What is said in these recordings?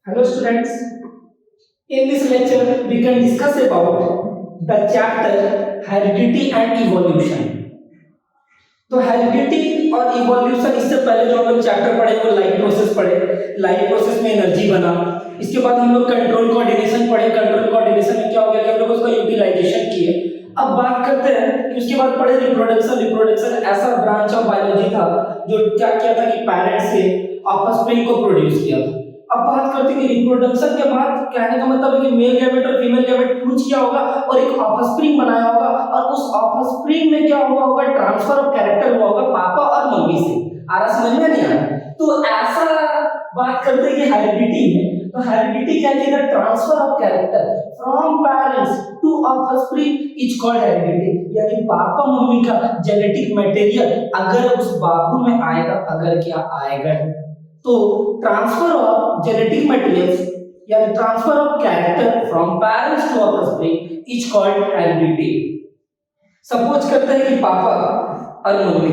Hello students, in this lecture we can discuss about the chapter heredity and evolution. तो heredity और evolution, इससे पहले जो हम लोग चैप्टर पढ़े वो लाइफ प्रोसेस पढ़े। लाइफ प्रोसेस में एनर्जी बना, इसके बाद हम लोग कंट्रोल कोऑर्डिनेशन पढ़े। कंट्रोल कोऑर्डिनेशन में क्या हो गया कि हम लोग उसका यूटिलाइजेशन किए। अब बात करते हैं कि उसके बाद पढ़े रिप्रोडक्शन। रिप्रोडक्शन ऐसा ब्रांच ऑफ बायोलॉजी था जो क्या किया था कि पेरेंट्स से ऑफस्प्रिंग को प्रोड्यूस किया था। अब बात करते हैं कि रिप्रोडक्शन के बाद कहने का मतलब है कि मेल गैमेट और फीमेल गैमेट फ्यूज किया होगा और एक ऑफस्प्रिंग बनाया होगा, और उस ऑफस्प्रिंग में क्या हुआ होगा, ट्रांसफर ऑफ कैरेक्टर हुआ होगा पापा और मम्मी से। आ रहा समझ में नहीं आ रहा? तो ऐसा बात करते हैं कि हेरिडिटी में, तो हेरिडिटी क्या है, transfer of character from parents to offspring is called heredity. यानी पापा मम्मी का जेनेटिक मटेरियल अगर उस बाबू में आएगा, अगर क्या आएगा, तो ट्रांसफर ऑफ जेनेटिक मटेरियल्स यानी transfer of character from parents to offspring is called heredity. Suppose करते हैं कि पापा और मम्मी,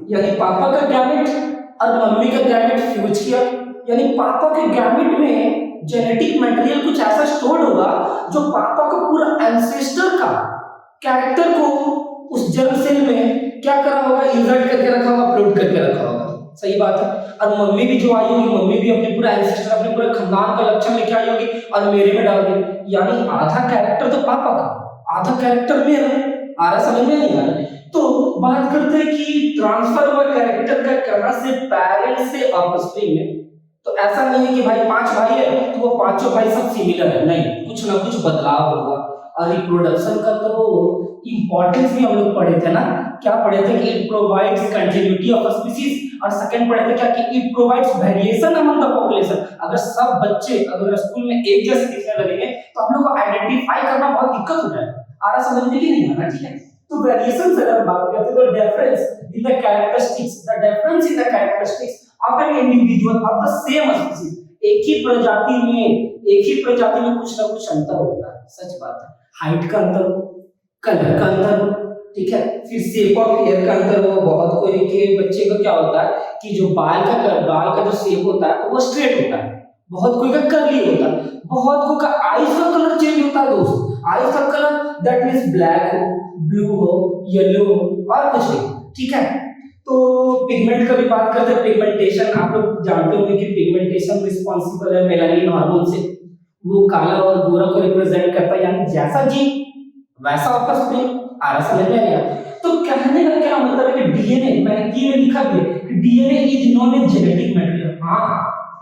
यानी पापा का गैमेट और मम्मी का गैमेट फ्यूज किया, यानी पापा के गैमेट में जेनेटिक मटेरियल कुछ ऐसा स्टोर होगा जो पापा का पूरा एंसेस्टर का कैरेक्टर को उस जर्म सेल में क्या करा होगा, इंसर्ट करके रखा होगा, अपलोड करके रखा होगा। सही बात है। और मम्मी भी जो आई होगी, मम्मी भी अपने पूरा एंसेस्टर, अपने पूरे खानदान का लक्षण लेके आई होगी और मेरे में डाल दी। यानी आधा कैरेक्टर तो पापा का, आधा कैरेक्टर मेरा। आ रहा समझ में नहीं आ रहा? तो बात करते हैं कि ट्रांसफर हुआ कैरेक्टर का कहां से, पेरेंट्स से ऑफस्प्रिंग में। तो ऐसा नहीं है कि भाई 5 भाई है तो वो पांचों भाई सब सिमिलर है, नहीं, कुछ ना कुछ बदलाव होगा। और रिप्रोडक्शन का तो इंपॉर्टेंस भी हम लोग पढ़े थे ना, क्या पढ़े थे कि it provides continuity of species, और सेकंड पढ़े थे क्या कि it provides variation among the population. अगर सब बच्चे अगर स्कूल में एक जैसे दिखने लगेंगे तो हम लोग को आइडेंटिफाई करना बहुत दिक्कत हो जाएगा। आ रहा समझ में नहीं आ रहा? ठीक है। तो वेरिएशन से अगर बात करते हैं तो difference in the characteristics, the difference in the characteristics of an individual of the same species. एक ही प्रजाति में कुछ ना कुछ अंतर होता है, सच बात है। हाइट का अंतर, कलर का अंतर, ठीक है, फिर शेप ऑफ हेयर का अंतर हो। बहुत कोई के बच्चे का क्या होता है कि जो बाल का जो शेप होता है वो स्ट्रेट होता है, बहुत कोई का कर्ली होता है, बहुत कोई का आईज का कलर चेंज होता है दोस्त। आईज का कलर दैट मींस ब्लैक हो, ब्लू हो, येलो हो और कुछ नहीं, ठीक है। तो पिगमेंट का भी बात करते हैं। पिगमेंटेशन आप लोग जानते होंगे कि पिगमेंटेशन रिस्पांसिबल है मेलानिन हार्मोन से, वो काला और गोरा को रिप्रेजेंट करता है। यानी जैसा जीन वैसा ऑफस्प्रिंग। आ रहा समझ में आया? तो कहने का क्या मतलब है कि डीएनए, मैंने की में लिखा भी है कि DNA is known as genetic material. हां,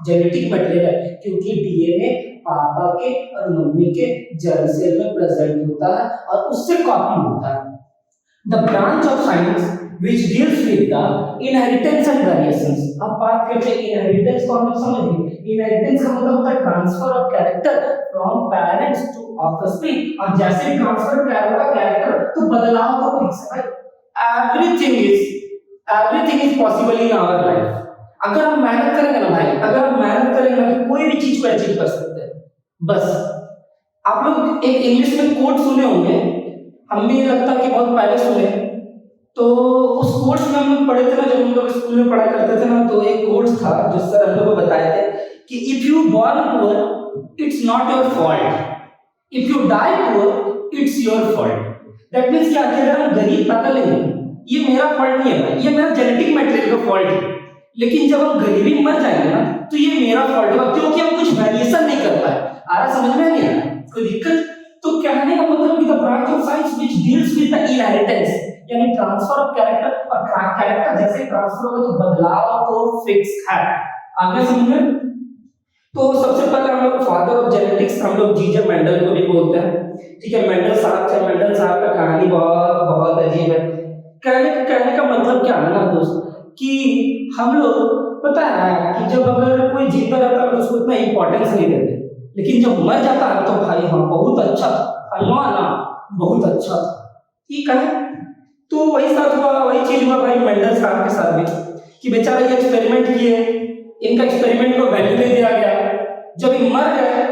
जेनेटिक मटेरियल है क्योंकि डीएनए पापा के और मम्मी के जर्म सेल में प्रेजेंट होता है और उससे कॉपी होता है। The branch of science which deals with the inheritance and variations। अब बात करते हैं इनहेरिटेंस को, हम लोग समझ गए। इनहेरिटेंस का मतलब होता है transfer of character from parents to offspring, और जैसे ट्रांसफर होगा कैरेक्टर तो बदलाव तो फिक्स है भाई। Everything is possible in our life. अगर हम मेहनत करेंगे ना भाई, अगर हम मेहनत करेंगे ना तो कोई भी चीज को अचीव कर सकते हैं। बस आप लोग एक इंग्लिश में कोट सुने होंगे, हम भी लगता है कि बहुत पहले सुने। तो उस कोर्स में हम लोग पढ़े थे ना, जब हम लोग स्कूल में पढ़ा करते थे ना, तो एक कोर्स था जो सर हम लोग को बताए थे कि if you born poor it's not your fault, if you die poor it's your fault. That means क्या, अगर हम गरीब पैदा लेंगे ये मेरा फॉल्ट नहीं है, ये मेरा जेनेटिक मटेरियल का फॉल्ट है। लेकिन जब हम गरीबी में मर जाएंगे ना तो ये मेरा फॉल्ट होगा क्योंकि हम कुछ वेरिएशन नहीं कर पाए। आ रहा समझ में नहीं आ रहा? कोई दिक्कत? तो कहने का मतलब कि the branch of science which deals with the inheritance यानी ट्रांसफर ऑफ कैरेक्टर, और कैरेक्टर जैसे ट्रांसफर होगा तो बदलाव तो फिक्स है। आगे समझ में? तो सबसे पहले हम लोग फादर ऑफ जेनेटिक्स हम लोग जीजे मेंडल को भी बोलते हैं, ठीक है। मेंडल साहब का कहानी बहुत बहुत अजीब है। कहने का मतलब क्या है ना दोस्त कि हम लोग पता है कि जब अगर कोई जिंदा रहता है तो उसको इतना इंपॉर्टेंस नहीं देते, लेकिन जब मर जाता है तो भाई हाँ बहुत अच्छा था, ना बहुत अच्छा था, ठीक है। तो वही साथ हुआ, वही चीज हुआ भाई मेंडल साहब के साथ भी कि बेचारे ये एक्सपेरिमेंट किए, इनका एक्सपेरिमेंट को वैल्यू नहीं दिया गया। जब ये मर गए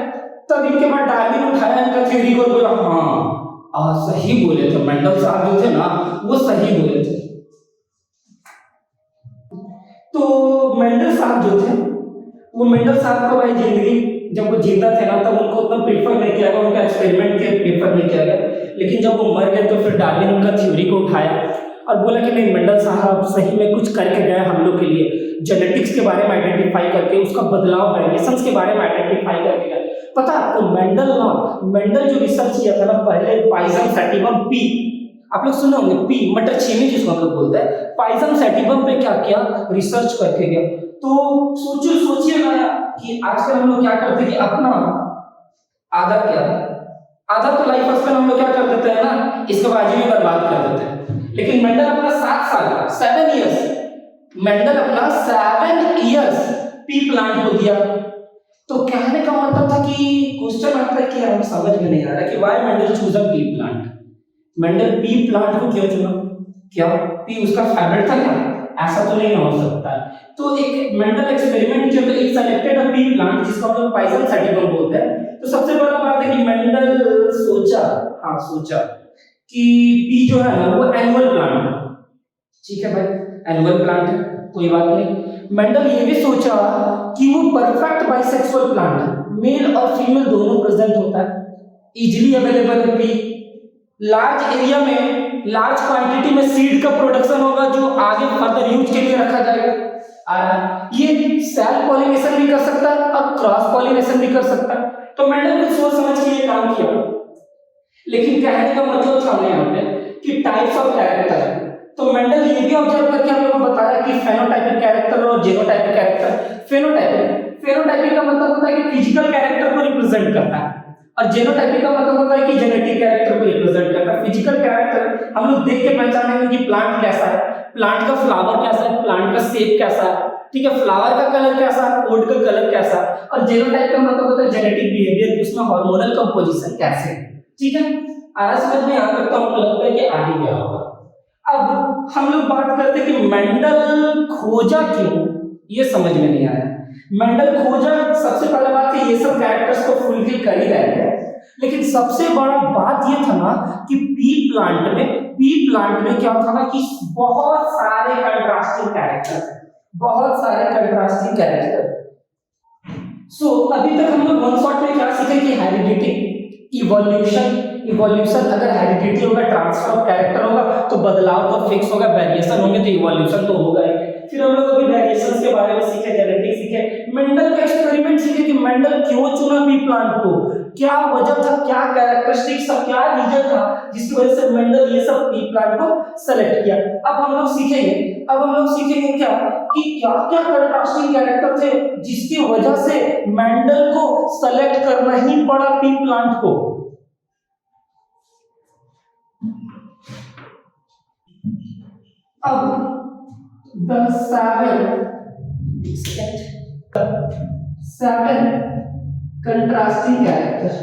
तब इनके बाद डार्विन उठाया इनका थ्योरी को, बोला हाँ सही बोले थे मेंडल साहब जो थे ना, वो सही बोले थे। तो मेंडल साहब जो थे वो मेंडल साहब को भाई जिंदगी जब वो जिंदा थे ना तब उनको उतना प्रेफर नहीं किया गया, उनका एक्सपेरिमेंट के प्रेफर नहीं किया गया, लेकिन जब वो मर गए तो फिर डार्विन उनका थ्योरी को उठाया और बोला कि नहीं, मेंडल साहब सही में कुछ करके गए हम लोग के लिए, जेनेटिक्स के बारे में आइडेंटिफाई करके उसका बदलाव वेरिएशंस के बारे में आइडेंटिफाई करके गए। पता है आपको मेंडल जो रिसर्च किया था ना पहले पाइजम सैटिवम पी, आप लोग सुने होंगे पी मटर छीमी जिसको हम लोग बोलते हैं, पाइजम सैटिवम पे क्या किया, रिसर्च करके गया। तो सोचिएगा कि आजकल हम लोग क्या करते हैं कि अपना आधा तो लाइफ स्पैन हम लोग क्या कर देते हैं ना, इसके बाजू में बर्बाद कर देते हैं। लेकिन मेंडल अपना 7 इयर्स, मेंडल अपना 7 इयर्स पी प्लांट को दिया। तो कहने का मतलब था कि क्वेश्चन आता है कि हमें समझ में नहीं आ रहा कि why Mendel choose a P plant. Mendel P plant को क्यों चुना? क्या पी उसका फेवरेट था क्या? ऐसा तो नहीं हो सकता है। तो एक मेंडल एक्सपेरिमेंट किया, तो एक सेलेक्टेड अ पी प्लांट जिसको हम लोग पाइजम सैटिवम बोलते हैं। तो सबसे बड़ा बात है कि मेंडल सोचा कि पी जो है ना वो एनुअल प्लांट है। ठीक है भाई, एनुअल प्लांट है, कोई बात नहीं। मेंडल ये भी सोचा कि वो परफेक्ट बाइसेक्सुअल प्लांट है, मेल और फीमेल दोनों प्रेजेंट होता है, इजीली अवेलेबल है पी, लार्ज एरिया में लार्ज क्वांटिटी में सीड का प्रोडक्शन होगा जो आगे फर्दर यूज के लिए रखा जाएगा। ये सेल्फ पॉलिनेशन भी कर सकता है और क्रॉस पॉलिनेशन भी कर सकता है। तो मैंने कुछ सोच समझ के ये काम किया, लेकिन कहने का मतलब था यहाँ पे कि टाइप्स ऑफ कैरेक्टर। तो मेंडल ये भी ऑब्जर्व करके हम लोग को बताया कि फेनोटाइपिक कैरेक्टर और जीनोटाइपिक कैरेक्टर। फेनोटाइपिक का मतलब होता है कि फिजिकल कैरेक्टर को रिप्रेजेंट करता है, और जीनोटाइपिक का मतलब होता है कि जेनेटिक कैरेक्टर को रिप्रेजेंट करता है। फिजिकल कैरेक्टर हम लोग देख के पहचानेंगे कि प्लांट कैसा है, प्लांट का फ्लावर कैसा है, प्लांट का शेप कैसा है, ठीक है, फ्लावर का कलर कैसा है, पोड का कलर कैसा है। और जीनोटाइप का मतलब होता है जेनेटिक बिहेवियर कि उसमें हार्मोनल कंपोजिशन कैसे है। ठीक है, आज समझ में यहाँ तक तो हमको लगता है कि आ ही गया होगा। अब हम लोग बात करते हैं कि मेंडल खोजा क्यों, ये समझ में नहीं आया। मेंडल खोजा, सबसे पहले बात है ये सब कैरेक्टर्स को फुलफिल कर ही रहे थे, लेकिन सबसे बड़ा बात ये था ना कि पी प्लांट में क्या था ना कि बहुत सारे कंट्रास्टिंग कैरेक्टर। सो अभी तक हम लोग वन शॉट में क्या सीखे कि हेरिडिटी, इवोल्यूशन अगर हेरिडिटी होगा, ट्रांसफर ऑफ कैरेक्टर होगा तो बदलाव तो फिक्स होगा, वेरिएशन होंगे तो इवोल्यूशन तो होगा ही। फिर हम लोग अभी वेरिएशंस के बारे में सीखे, जेनेटिक्स सीखे, मेंडल का एक्सपेरिमेंट सीखे कि मेंडल क्यों चुना पी प्लांट को, क्या वजह था, क्या कैरेक्टरिस्टिक्स था, क्या रीजन था जिसकी वजह से मेंडल ये सब पी प्लांट को सेलेक्ट किया। अब हम लोग सीखेंगे क्या कि क्या क्या कंट्रास्टिंग कैरेक्टर थे जिसकी वजह से मेंडल को सेलेक्ट करना ही पड़ा पी प्लांट को। अब the seven कंट्रास्टिंग कैरेक्टर,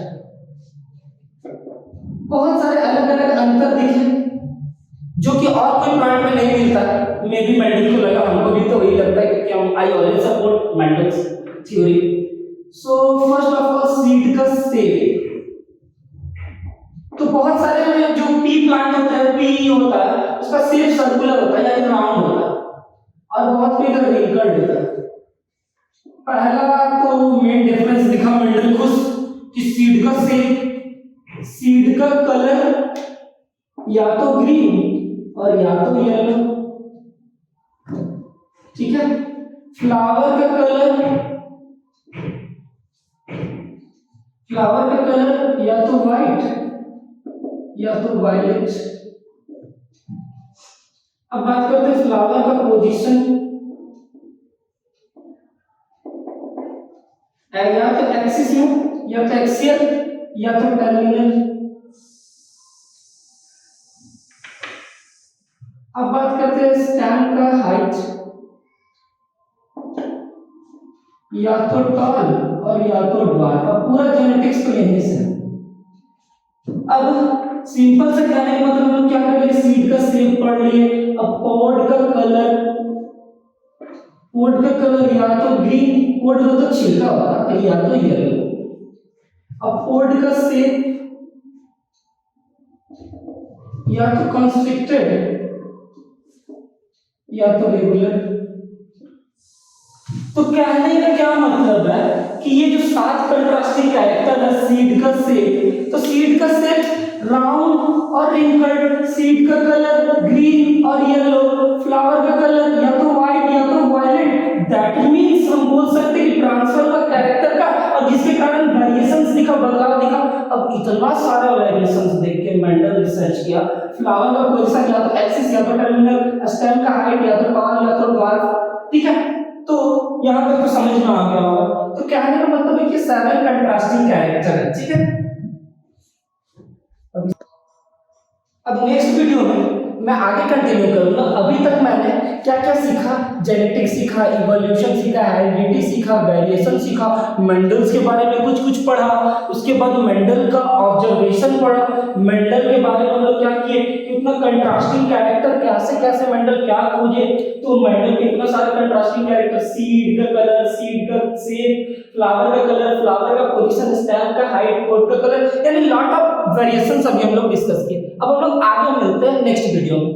बहुत सारे अलग अलग अंतर दिखे जो कि और कोई प्लांट में नहीं मिलता। मे बी मेंडल को लगा, हमको भी तो वही लगता है क्योंकि हम I always support Mendel's theory. So first of all seed का शेप, तो बहुत सारे जो पी प्लांट होता है, पी होता है उसका शेप सर्कुलर होता है यानी राउंड होता है और बहुत फिगर रिंकल्ड होता है। पहला तो मेन डिफरेंस दिखा मेंडल को कि सीड का शेप, सीड का कलर या तो ग्रीन और या तो येलो, ठीक है, फ्लावर का कलर या तो व्हाइट या तो वायलेट। अब बात करते हैं फ्लावर का पोजीशन, या तो एक्सिस में या तो एक्सियल या तो टर्मिनल। अब बात करते हैं स्टैम का हाइट, या तो टॉल और या तो ड्वार्फ। अब पूरा जेनेटिक्स तो यहीं से। अब सिंपल से कहने का मतलब हम लोग क्या कर लिए, सीड का शेप पढ़ लिए। अब पॉड का कलर या तो ग्रीन, पॉड में तो छिलका होता है, या तो येलो। अब पॉड का शेप या तो कंस्ट्रिक्टेड या तो रेगुलर। तो कहने का क्या मतलब है कि ये जो 7 कंट्रास्टिंग कैरेक्टर है सीड का शेप, तो सीड का शेप राउंड और रिंकल्ड, सीड का कलर ग्रीन और येलो, फ्लावर का कलर या तो व्हाइट या तो वायलेट। दैट मींस हम बोल सकते हैं कि ट्रांसफर का कैरेक्टर का, और जिसके कारण वेरिएशंस दिखा, बदलाव दिखा। अब इतना सारा वेरिएशंस देख के मेंडल रिसर्च किया, फ्लावर का पोजीशन या तो एक्सिस या तो टर्मिनल, स्टेम का हाइट या तो टॉल या तो ड्वार्फ, ठीक है। तो यहाँ तक तो समझ में आ गया होगा। तो कहने का मतलब है कि 7 कंट्रास्टिंग कैरेक्टर है, ठीक है। अब नेक्स्ट वीडियो में मैं आगे कंटिन्यू करूंगा। अभी तक मैंने क्या क्या सीखा, जेनेटिक्स सीखा, इवोल्यूशन सीखा, हेरिडिटी सीखा, वेरिएशन सीखा, मेंडल्स के बारे में कुछ कुछ पढ़ा, उसके बाद मेंडल का ऑब्जर्वेशन पढ़ा, मेंडल के बारे में हम लोग क्या किए, कितना कंट्रास्टिंग कैरेक्टर, कैसे कैसे मेंडल क्या खोजे। तो मेंडल के इतना सारे कंट्रास्टिंग कैरेक्टर, सीड का कलर, सीड का शेप, फ्लावर का कलर, फ्लावर का पोजीशन, स्टेम का हाइट, पोट का कलर, यानी लॉट ऑफ वेरिएशंस अभी हम लोग डिस्कस किए। अब हम लोग आगे मिलते हैं नेक्स्ट वीडियो में।